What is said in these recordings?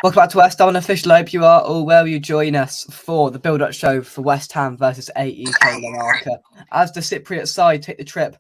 Welcome back to West Ham Official. I hope you are all well. You join us for the build-up show for West Ham versus AEK Larnaca as the Cypriot side take the trip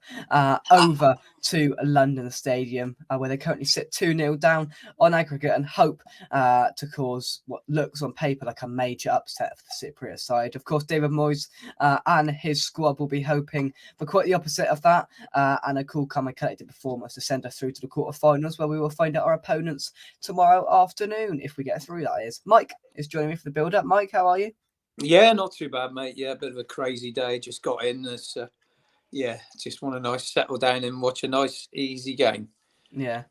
over to London Stadium, where they currently sit 2-0 down on aggregate and hope to cause what looks on paper like a major upset for the Cypriot side. Of course, David Moyes and his squad will be hoping for quite the opposite of that and a cool, calm and collected performance to send us through to the quarterfinals, where we will find out our opponents tomorrow afternoon if we get through. That is. Mike is joining me for the build-up. Mike, how are you? Yeah, not too bad, mate. Yeah, a bit of a crazy day. Just got in. Just want a nice settle down and watch a nice easy game. Yeah.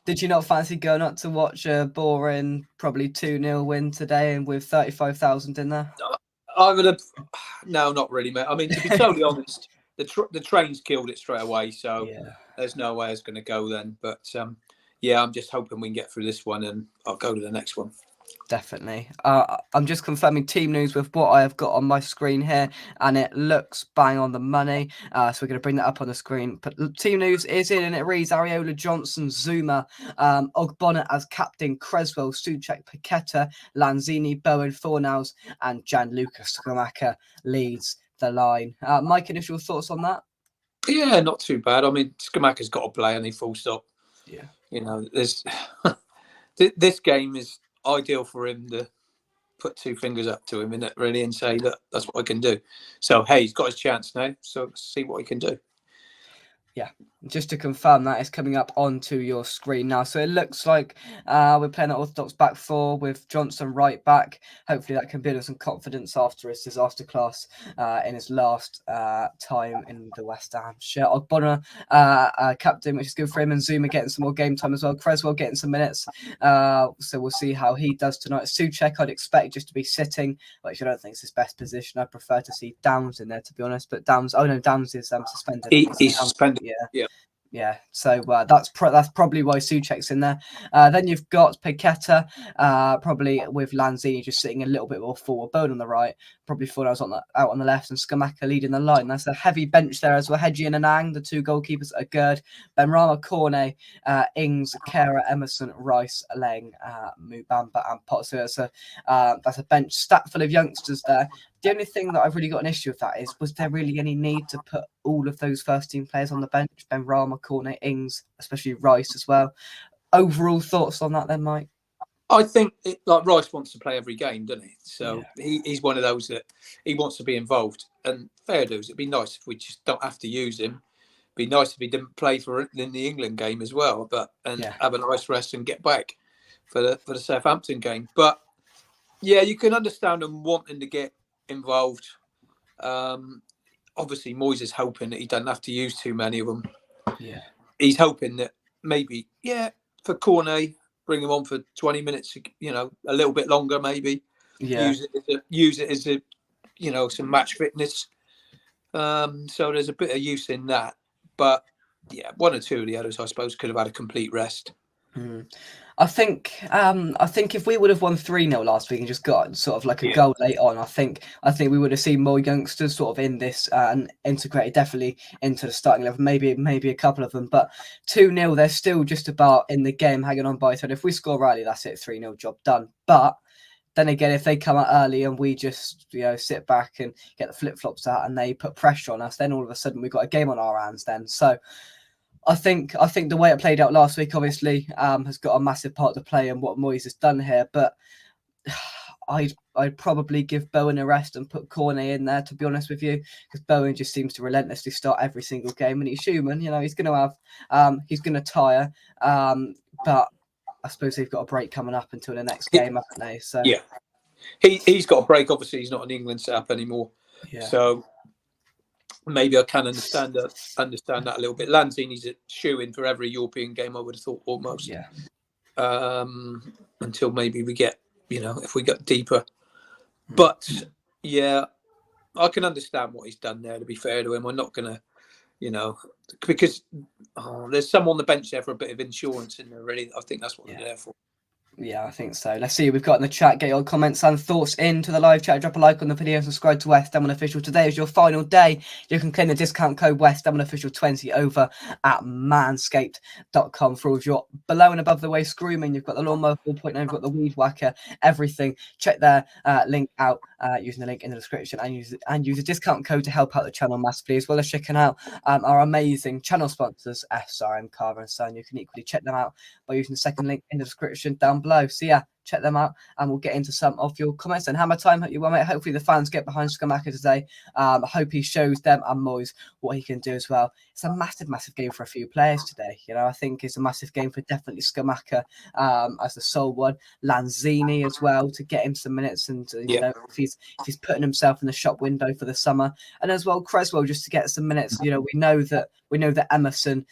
Did you not fancy going up to watch a boring, probably 2-0 win today and with 35,000 in there? I would have. No, not really, mate. I mean, to be totally honest, the train's killed it straight away. So there's no way it's going to go then. But I'm just hoping we can get through this one and I'll go to the next one. Definitely. I'm just confirming team news with what I have got on my screen here, and it looks bang on the money. So we're going to bring that up on the screen. But team news is in, and it reads Areola, Johnson, Zuma, Ogbonna as captain, Creswell, Souček, Paqueta, Lanzini, Bowen, Fornals, and Gianluca Scamacca leads the line. Mike, initial thoughts on that? Yeah, not too bad. I mean, Scamacca's got to play, and he full stop. Yeah. You know, there's this game is ideal for him to put two fingers up to him, innit, really, and say, look, that's what I can do. So, hey, he's got his chance now, so let's see what he can do. Yeah, just to confirm that is coming up onto your screen now. So it looks like we're playing an orthodox back four with Johnson right back. Hopefully that can build us some confidence after his disaster class in his last time in the West Ham shirt. Ogbonna captain, which is good for him, and Zuma getting some more game time as well. Creswell getting some minutes. So we'll see how he does tonight. Souček, I'd expect just to be sitting, which I don't think is his best position. I prefer to see Downs in there, to be honest. But Downs is suspended. He's suspended. Yeah. So that's probably why Souček's in there. Then you've got Paqueta, probably with Lanzini just sitting a little bit more forward. Bowen on the right, probably Fornals out on the left, and Scamacca leading the line. That's a heavy bench there as well. Hedgie and Anang, the two goalkeepers are good. Benrahma, Cornet, Ings, Kera, Emerson, Rice, Leng, Mubamba, and Potts. So that's a bench stacked full of youngsters there. The only thing that I've really got an issue with that is, was there really any need to put all of those first team players on the bench? Benrahma, Cornet, Ings, especially Rice as well. Overall thoughts on that then, Mike? I think Rice wants to play every game, doesn't he? So he's one of those that he wants to be involved. And fair dues, it'd be nice if we just don't have to use him. It'd be nice if he didn't play for in the England game as well, have a nice rest and get back for the Southampton game. But yeah, you can understand them wanting to get involved. Obviously Moyes is hoping that he doesn't have to use too many of them. Yeah, he's hoping that maybe for Cornet, bring him on for 20 minutes, a little bit longer maybe. Use it as a some match fitness. So there's a bit of use in that, but one or two of the others I suppose could have had a complete rest. I think if we would have won 3-0 last week and just got sort of like a goal late on, I think we would have seen more youngsters sort of in this and integrated definitely into the starting level. Maybe a couple of them, but 2-0, they're still just about in the game, hanging on by a thread. If we score rightly, that's it, 3-0 job done. But then again, if they come out early and we just sit back and get the flip flops out and they put pressure on us, then all of a sudden we've got a game on our hands. Then so. I think the way it played out last week, obviously, has got a massive part to play in what Moyes has done here. But I'd probably give Bowen a rest and put Cornet in there, to be honest with you, because Bowen just seems to relentlessly start every single game, and he's human. He's going to have he's going to tire, but I suppose they've got a break coming up until the next game, haven't they? So he's got a break. Obviously, he's not an England setup anymore. Yeah. So. Maybe I can understand that a little bit. Lanzini's a shoe-in for every European game, I would have thought, almost. Yeah. Until maybe we get, if we get deeper. But, I can understand what he's done there, to be fair to him. I'm not going to, because there's some on the bench there for a bit of insurance in there, really. I think that's what they're there for. Yeah, I think so. Let's see what we've got in the chat. Get your comments and thoughts into the live chat. Drop a like on the video. Subscribe to West Ham Unofficial. Today is your final day. You can claim the discount code West Ham Unofficial 20 over at manscaped.com for all of your below and above the waist grooming. You've got the lawnmower 4.0, you've got the weed whacker, everything. Check their link out using the link in the description and use a discount code to help out the channel massively, as well as checking out our amazing channel sponsors, SRM, Carver and Son. You can equally check them out by using the second link in the description down below. So yeah, check them out and we'll get into some of your comments. And Hammer Time, you well, mate. Hopefully the fans get behind Scamacca today. I hope he shows them and Moyes what he can do as well. It's a massive game for a few players today. You know, I think it's a massive game for definitely Scamacca as the sole one. Lanzini as well, to get him some minutes, and you know, if he's putting himself in the shop window for the summer, and as well Creswell just to get some minutes. You know, we know that Emerson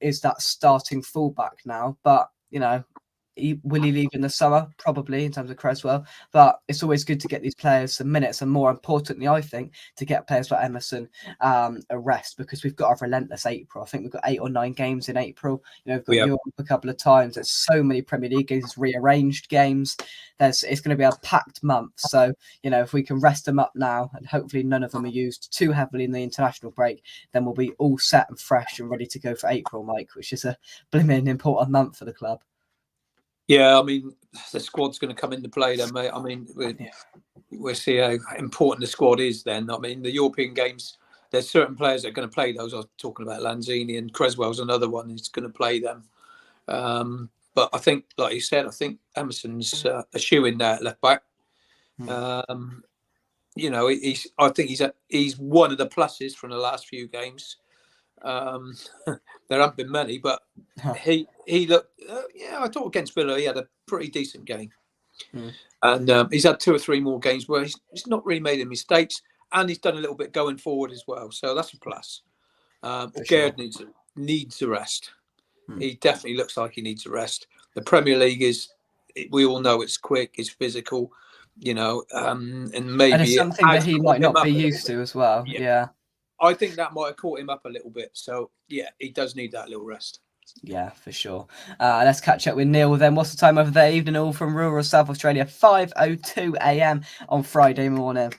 is that starting fullback now, but you know, will he leave in the summer? Probably, in terms of Creswell. But it's always good to get these players some minutes, and more importantly, I think, to get players like Emerson a rest, because we've got a relentless April. I think we've got 8 or 9 games in April. You know, we've got Europe a couple of times. There's so many Premier League games, rearranged games. It's going to be a packed month. So, you know, if we can rest them up now, and hopefully none of them are used too heavily in the international break, then we'll be all set and fresh and ready to go for April, Mike, which is a blimmin' important month for the club. Yeah, I mean, the squad's going to come into play then, mate. I mean, we'll see how important the squad is then. I mean, the European games, there's certain players that are going to play those. I was talking about Lanzini, and Creswell's another one who's going to play them. But I think, like you said, I think Emerson's a shoe in there at left back. You know, I think he's one of the pluses from the last few games. There haven't been many, but he looked. I thought against Villa he had a pretty decent game, and he's had 2 or 3 more games where he's not really made any mistakes, and he's done a little bit going forward as well. So that's a plus. Gerd needs a rest. He definitely looks like he needs a rest. The Premier League we all know it's quick, it's physical, you know, and maybe and it's something that he might not be used to as well. Yeah. I think that might have caught him up a little bit. So, yeah, he does need that little rest. Yeah, for sure. Let's catch up with Neil then. What's the time over there? Evening all from rural South Australia. 5:02 a.m. on Friday morning.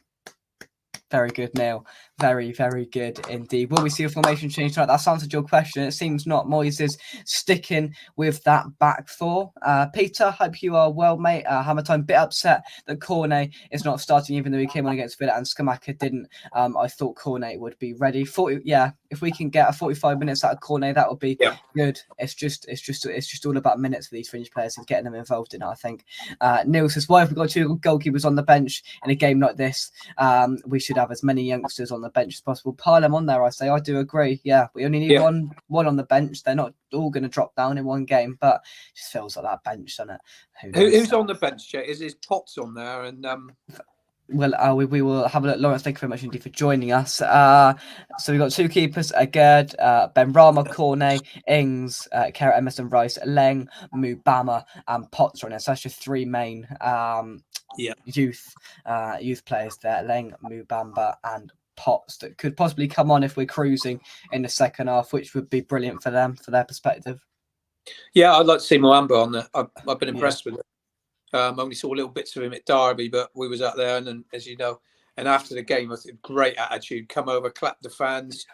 Very good, Neil. Very, very good indeed. Will we see a formation change tonight? That's answered your question. It seems not. Moyes is sticking with that back 4. Peter, hope you are well, mate. Hammer Time, bit upset that Cornet is not starting, even though he came on against Villa and Scamacca didn't. I thought Cornet would be ready. If we can get a 45 minutes out of Cornet, that would be good. It's just all about minutes for these fringe players and getting them involved in it, I think. Neil says, why have we got 2 goalkeepers on the bench in a game like this? We should have as many youngsters on the bench as possible. Pile them on there, I say. I do agree. Yeah, we only need one on the bench. They're not all going to drop down in one game, but it just feels like that bench, doesn't it? Who's on the bench, Jay? Is Potts on there? And well, we will have a look. Lawrence, thank you very much indeed for joining us. So we've got 2 keepers: Gerd, Benrahma, Cornet, Ings, Kara, Emerson, Rice, Leng, Mubama, and Potts on there. So that's just 3 main youth players there: Leng, Mubamba, and Potts, that could possibly come on if we're cruising in the second half, which would be brilliant for them, for their perspective. Yeah, I'd like to see Moamba on there. I've been impressed with it. Only saw little bits of him at Derby, but we was out there, and as you know, and after the game, I think great attitude, come over, clap the fans,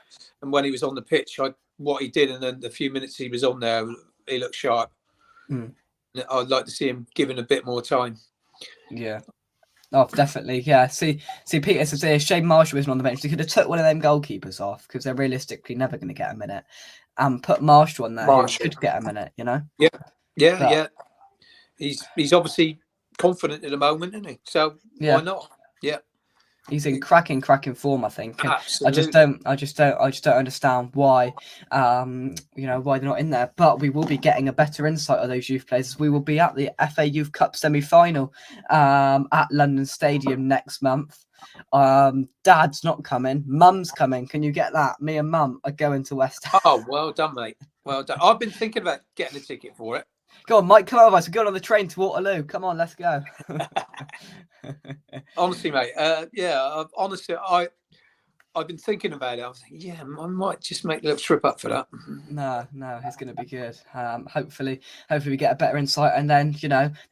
and when he was on the pitch, what he did, and then the few minutes he was on there, he looked sharp. I'd like to see him given a bit more time. Yeah. Oh, definitely. Yeah. See, Peter says Shane Marshall isn't on the bench. They could have took one of them goalkeepers off, because they're realistically never going to get a minute, and put Marshall on there who should get a minute, you know? Yeah. He's obviously confident at the moment, isn't he? So why not? Yeah. He's in cracking form, I think. And absolutely. I just don't understand why, why they're not in there. But we will be getting a better insight of those youth players. We will be at the FA Youth Cup semi-final at London Stadium next month. Dad's not coming. Mum's coming. Can you get that? Me and Mum are going to West Ham. Oh, well done, mate. Well done. I've been thinking about getting a ticket for it. Go on, Mike, come over. We're going on the train to Waterloo. Come on, let's go. Honestly, mate. Honestly, I've been thinking about it. I was thinking, yeah, I might just make a little trip up for that. No, it's going to be good. Hopefully we get a better insight, and then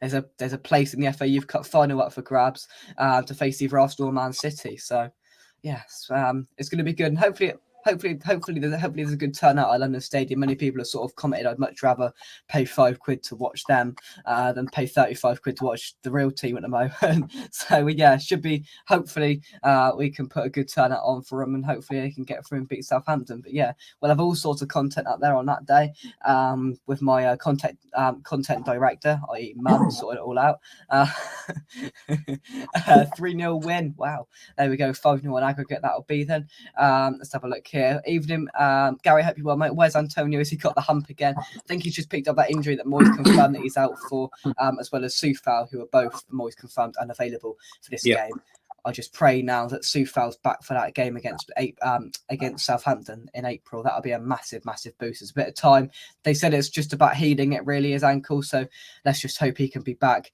there's a place in the FA Youth Cup final up for grabs to face either Arsenal or Man City. So yes, it's going to be good, and hopefully there's a good turnout at London Stadium. Many people have sort of commented, I'd much rather pay £5 to watch them than pay £35 to watch the real team at the moment. So yeah, should be, hopefully we can put a good turnout on for them, and hopefully they can get through and beat Southampton. But yeah, we'll have all sorts of content up there on that day with my content director, i.e. Mum, sorting it all out. 3-0 win. Wow, there we go. 5-0 on aggregate, that'll be then. Let's have a look here. Evening, Gary, hope you're well, mate. Where's Antonio? Has he got the hump again? I think he's just picked up that injury that Moyes confirmed that he's out for, as well as Soufal, who are both Moyes confirmed unavailable for this game. I just pray now that Soufal's back for that game against Southampton in April. That'll be a massive boost. It's a bit of time. They said it's just about healing it, really, his ankle. So let's just hope he can be back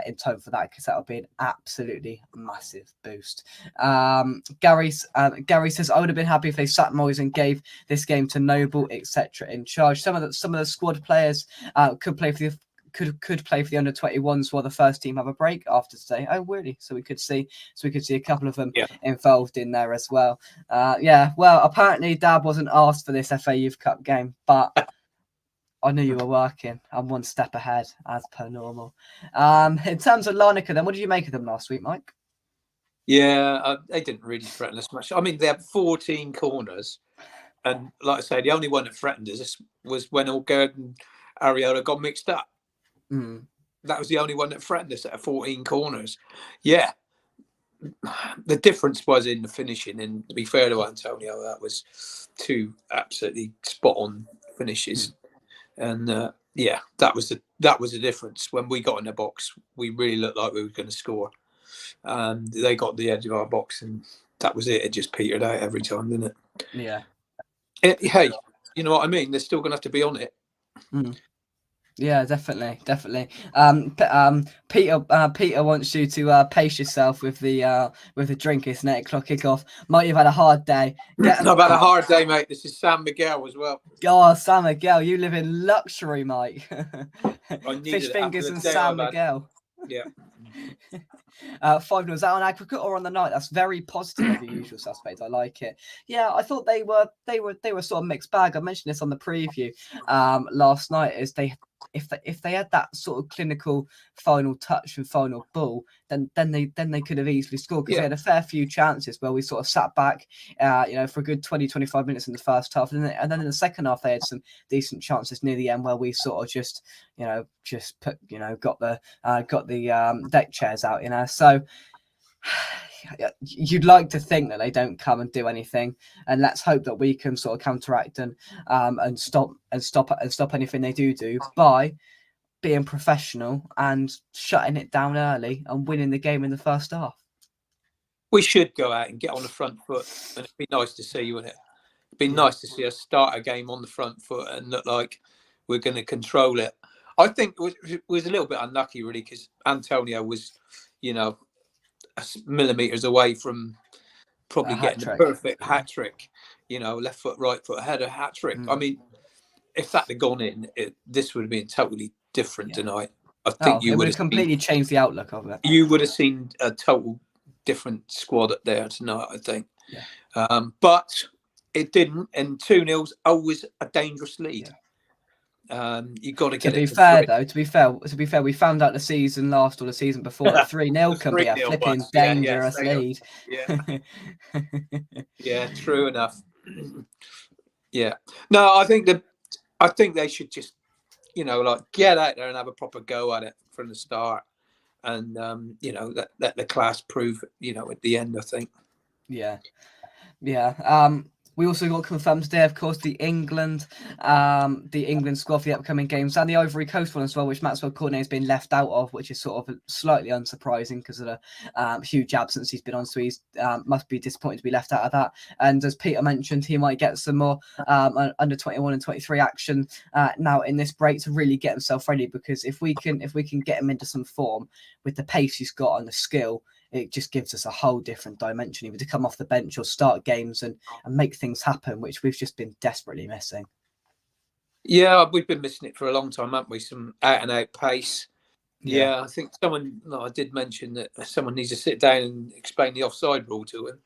in time for that, because that'll be an absolutely massive boost. Gary says, I would have been happy if they sat Moyes and gave this game to Noble, etc. in charge. Some of the squad players could play for the under-21s while the first team have a break after today. Oh, really? So we could see a couple of them involved in there as well. Well, apparently Dad wasn't asked for this FA Youth Cup game, but I knew you were working. I'm one step ahead, as per normal. In terms of Larnaca, then, what did you make of them last week, Mike? Yeah, they didn't really threaten us much. I mean, they had 14 corners, and like I say, the only one that threatened us was when Allgerd and Ariola got mixed up. That was the only one that threatened us at 14 corners. Yeah, the difference was in the finishing, and to be fair to Antonio, that was 2 absolutely spot on finishes. And that was the difference. When we got in the box, we really looked like we were going to score. They got the edge of our box, and that was it. It just petered out every time, didn't it? Yeah. Hey, you know what I mean? They're still going to have to be on it. Yeah, definitely. Peter wants you to pace yourself with the drink. It's an 8 o'clock kickoff. Might have had a hard day. I've had a hard day, mate. This is San Miguel as well. Oh, San Miguel, you live in luxury, mate. Fish fingers and San Miguel. Yeah. 5-0. Is that on aggregate or on the night? That's very positive of the usual suspects. I like it. Yeah, I thought they were sort of mixed bag. I mentioned this on the preview last night. If they had that sort of clinical final touch and final ball, then they could have easily scored, because they had a fair few chances where we sort of sat back, for a good 20-25 minutes in the first half, and then in the second half they had some decent chances near the end where we sort of just put got the deck chairs out, So you'd like to think that they don't come and do anything, and let's hope that we can sort of counteract and stop anything they do by being professional and shutting it down early and winning the game in the first half. We should go out and get on the front foot, and it'd be nice to see, wouldn't it? It'd be nice to see us start a game on the front foot and look like we're going to control it. I think it was a little bit unlucky, really, because Antonio was, millimeters away from probably getting the perfect hat trick. Left foot, right foot, had a hat trick. I mean, if that had gone in, this would have been totally different tonight. I think you would have completely changed the outlook of it. You would have seen a total different squad up there tonight, I think. But it didn't, and 2-0's always a dangerous lead. You got to get to be fair, though. To be fair, we found out the season last or the season before that 3-0 can be a flipping dangerous lead. Yeah, true enough. Yeah, no, I think they should just, get out there and have a proper go at it from the start, and let the class prove, at the end. I think. Yeah. We also got confirmed today, of course, the England squad for the upcoming games, and the Ivory Coast one as well, which Maxwell Cornet has been left out of, which is sort of slightly unsurprising because of the huge absence he's been on. So he's must be disappointed to be left out of that. And as Peter mentioned, he might get some more under 21 and 23 action now in this break to really get himself ready. Because if we can get him into some form with the pace he's got and the skill, it just gives us a whole different dimension, either to come off the bench or start games and make things happen, which we've just been desperately missing. Yeah, we've been missing it for a long time, haven't we? Some out and out pace. Yeah, I think I did mention that someone needs to sit down and explain the offside rule to him.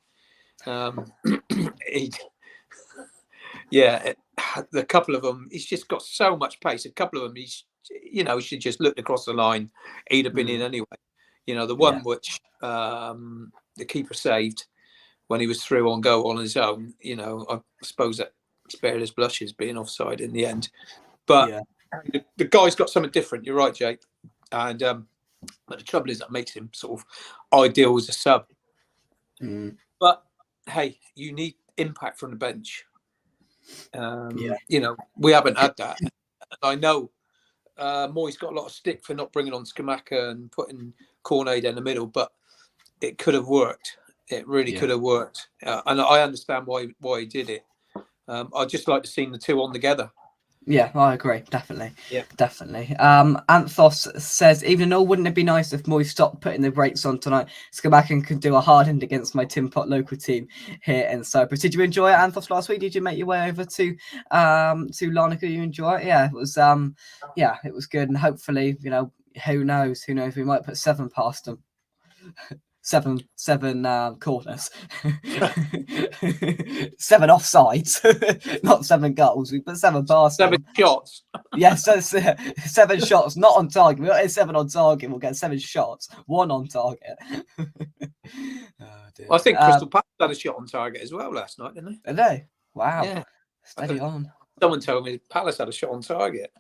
The couple of them, he's just got so much pace. A couple of them, he should just look across the line. He'd have been in anyway. The one which the keeper saved when he was through on goal on his own, I suppose that spared his blushes being offside in the end. But the guy's got something different. You're right, Jake. And but the trouble is that makes him sort of ideal as a sub. But hey, you need impact from the bench. We haven't had that. I know Moy's got a lot of stick for not bringing on Scamacca and putting Cornet in the middle, but it could have worked. It really could have worked, and I understand why he did it. I'd just like to see the two on together. Yeah, I agree. Definitely. Yeah, definitely. Anthos says, even though wouldn't it be nice if Moy stopped putting the brakes on tonight? Scamacca could do a hard end against my Tim Pot local team here in Cyprus. Did you enjoy it, Anthos, last week? Did you make your way over to Larnaca? You enjoy it? Yeah, it was. It was good, and hopefully, who knows? We might put 7 past them. Seven corners, 7 offsides, not 7 goals. We put 7 past 7 shots. Yes, so 7 shots, not on target. We'll get 7 on target. We'll get 7 shots, 1 on target. I think Crystal Palace had a shot on target as well last night, didn't they? Did they? Wow. Yeah. Steady on. Someone told me Palace had a shot on target.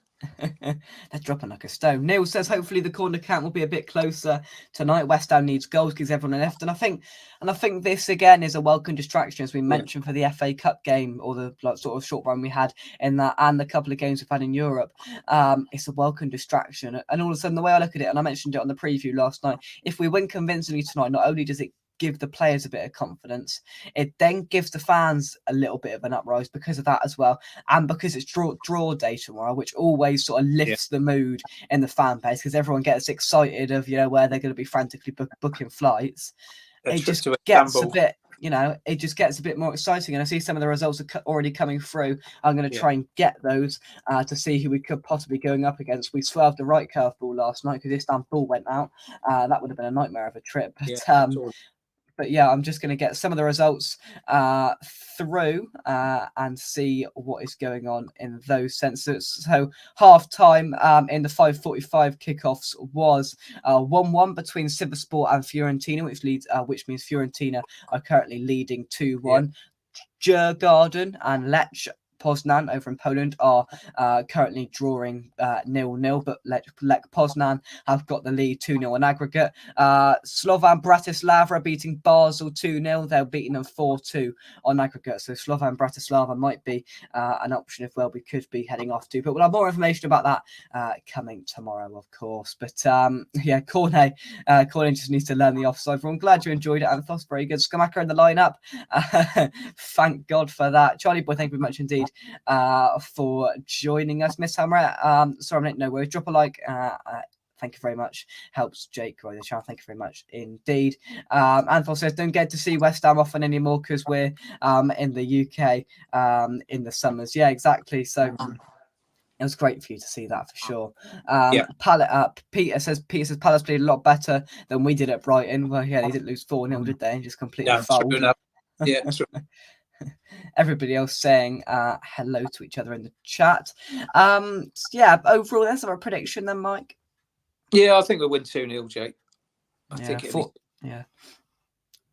They're dropping like a stone. Neil says hopefully the corner count will be a bit closer tonight. West Ham needs goals because everyone left, and I think this again is a welcome distraction, as we mentioned, for the FA Cup game, or the sort of short run we had in that, and the couple of games we've had in Europe. It's a welcome distraction, and all of a sudden the way I look at it, and I mentioned it on the preview last night, if we win convincingly tonight, not only does it give the players a bit of confidence, it then gives the fans a little bit of an uprise because of that as well, and because it's draw day tomorrow, which always sort of lifts the mood in the fan base, because everyone gets excited of where they're going to be frantically booking flights. It just gets a bit, it just gets a bit more exciting, and I see some of the results are already coming through. I'm going to try and get those to see who we could possibly going up against. We swerved the right curveball last night because Istanbul went out. That would have been a nightmare of a trip, but yeah, I'm just going to get some of the results through and see what is going on in those senses. So half time in the 5:45 kickoffs was 1-1 between Sivasspor and Fiorentina, which means Fiorentina are currently leading 2-1. Djurgården and Lech Poznan over in Poland are currently drawing 0-0, but Lech Poznan have got the lead 2-0 on aggregate. Slovan Bratislava beating Basel 2-0. They're beating them 4-2 on aggregate. So Slovan Bratislava might be an option if we could be heading off to. But we'll have more information about that coming tomorrow, of course. But Cornet just needs to learn the offside. I'm glad you enjoyed it, Anthos. Very good. Scamacca in the lineup. Thank God for that. Charlie Boy, thank you very much indeed for joining us. Miss Hammer, sorry, no worries. Drop a like. Thank you very much. Helps Jake grow the channel. Thank you very much indeed. Anthol says, don't get to see West Ham often anymore because we're in the UK in the summers. Yeah, exactly. So it was great for you to see that for sure. Peter says Palace played a lot better than we did at Brighton. Well, yeah, they didn't lose 4-0, did they? Just completely fouled. Yeah, true. Everybody else saying hello to each other in the chat. Overall, that's our prediction then, Mike. Yeah, I think we'll win 2-0, Jake. I think it'll be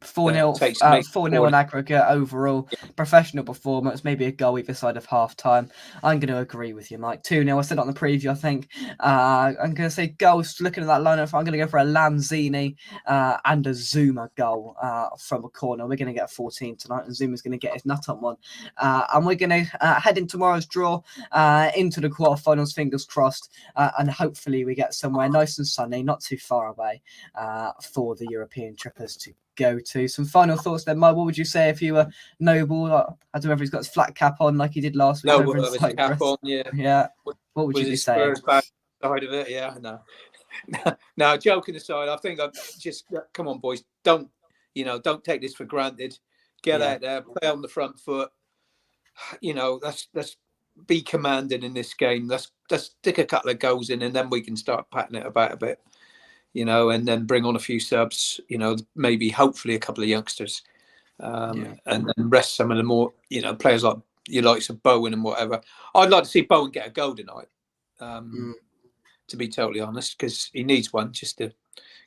4-0 on aggregate overall. Professional performance, maybe a goal either side of half time. I'm going to agree with you, Mike. 2-0. I said it on the preview, I think. I'm going to say goals. Looking at that lineup, I'm going to go for a Lanzini and a Zuma goal from a corner. We're going to get a 14 tonight, and Zuma's going to get his nut on one. And we're going to head in tomorrow's draw into the quarterfinals, fingers crossed, and hopefully we get somewhere nice and sunny, not too far away for the European trippers to go to. Some final thoughts then, Mike. What would you say if you were Noble? I don't know if he's got his flat cap on like he did last week. No, with his cap on, yeah. What would you be saying? Spurs back side of it, yeah, no. Now, joking aside, I think I've just come on, boys. Don't take this for granted. Get out there, play on the front foot. Let's be commanding in this game. Let's stick a couple of goals in, and then we can start patting it about a bit. And then bring on a few subs. Maybe hopefully a couple of youngsters, and then rest some of the more players like your likes of Bowen and whatever. I'd like to see Bowen get a goal tonight. To be totally honest, because he needs one just to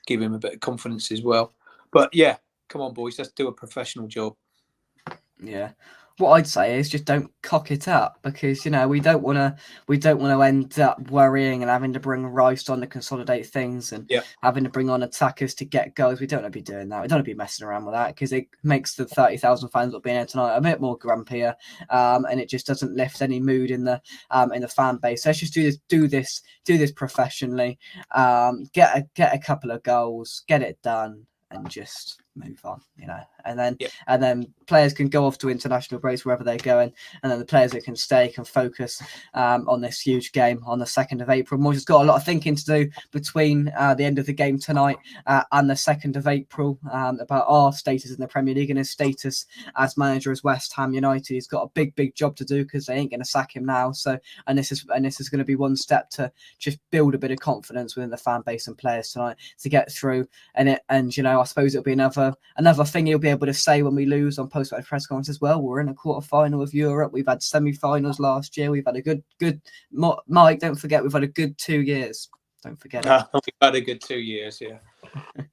give him a bit of confidence as well. But yeah, come on, boys, let's do a professional job. Yeah. What I'd say is just don't cock it up, because we don't want to end up worrying and having to bring Rice on to consolidate things and having to bring on attackers to get goals. We don't want to be doing that. We don't want to be messing around with that, because it makes the 30,000 fans that being here tonight a bit more grumpier, and it just doesn't lift any mood in the fan base. So let's just do this professionally. Get a couple of goals, get it done, and just move on, and then players can go off to international breaks wherever they're going, and then the players that can stay can focus on this huge game on the 2nd of April. Moyes has got a lot of thinking to do between the end of the game tonight and the 2nd of April about our status in the Premier League and his status as manager as West Ham United. He's got a big job to do, because they ain't going to sack him now. So and this is going to be one step to just build a bit of confidence within the fan base and players tonight to get through. And I suppose it'll be another thing he'll be able to say when we lose on post-match press conference as well. We're in a quarter-final of Europe. We've had semi-finals last year. We've had a good Mike, don't forget, we've had a good 2 years. Don't forget it. We've had a good 2 years,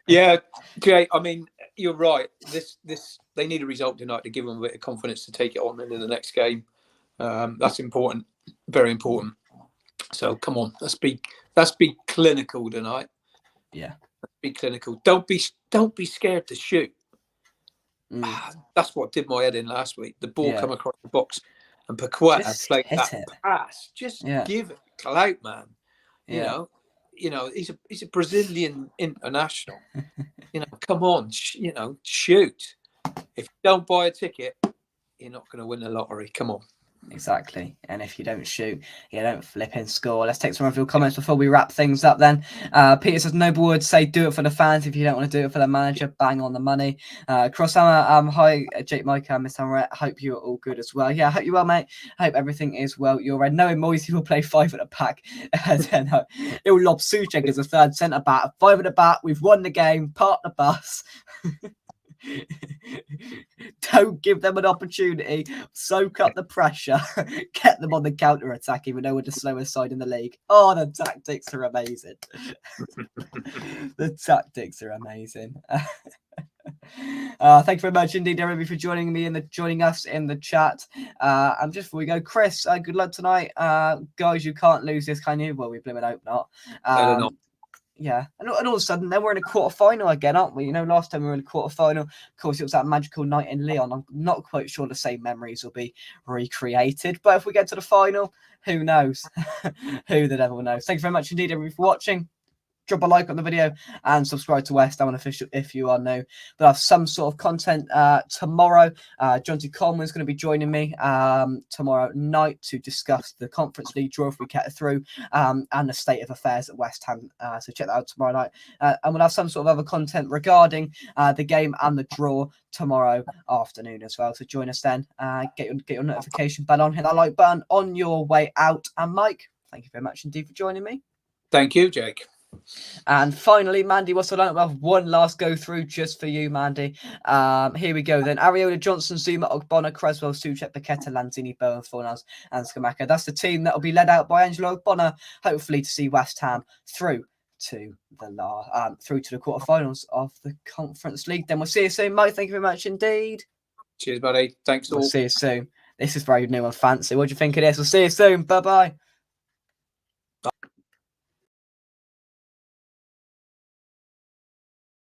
yeah, Jay, I mean, you're right. This they need a result tonight to give them a bit of confidence to take it on into the next game. That's important, very important. So come on, let's be clinical tonight. Yeah. Be clinical. Don't be scared to shoot. That's what did my head in last week. The ball come across the box, and Paqueta played that pass. Just give it clout, man. He's a Brazilian international. Come on, shoot. If you don't buy a ticket, you're not going to win the lottery. Come on. Exactly. And if you don't shoot, you don't flip and score. Let's take some of your comments before we wrap things up then. Peter says, Noble would say do it for the fans if you don't want to do it for the manager. Bang on the money. Crosshammer, hi, Jake, Mike, Miss Hammerette. Hope you're all good as well. Yeah, I hope you're well, mate. Hope everything is well. You're right. Knowing Moisey will play 5 at the back. Then he'll lob Souček as a third centre back. 5 at the back. We've won the game. Park the bus. Don't give them an opportunity. Soak up the pressure. Get them on the counter attack, even though we're the slowest side in the league. Oh, the tactics are amazing. The tactics are amazing. Thank you very much indeed, everybody, for joining us in the chat. And just before we go, Chris, good luck tonight. Guys, you can't lose this, can you? Well, we blooming hope not. Not. Yeah, and all of a sudden, then we're in a quarter-final again, aren't we? Last time we were in a quarter-final, of course, it was that magical night in Lyon. I'm not quite sure the same memories will be recreated, but if we get to the final, who knows? Who the devil knows? Thank you very much indeed, everybody, for watching. Drop a like on the video and subscribe to West Ham Official if you are new. We'll have some sort of content tomorrow. John T. Coleman's going to be joining me tomorrow night to discuss the Conference League draw if we get through and the state of affairs at West Ham. So check that out tomorrow night. And we'll have some sort of other content regarding the game and the draw tomorrow afternoon as well. So join us then. Get your notification bell on. Hit that like button on your way out. And Mike, thank you very much indeed for joining me. Thank you, Jake. And finally, Mandy, what's the line? We'll have one last go through just for you, Mandy. Here we go then. Areola, Johnson, Zuma, Ogbonna, Creswell, Souček, Paqueta, Lanzini, Bowen, Fornals, and Scamacca. That's the team that will be led out by Angelo Ogbonna, hopefully to see West Ham through to the quarterfinals of the Conference League. Then we'll see you soon, Mike. Thank you very much indeed. Cheers, buddy. Thanks all. We'll see you soon. This is very new and fancy. What do you think of this? We'll see you soon. Bye-bye.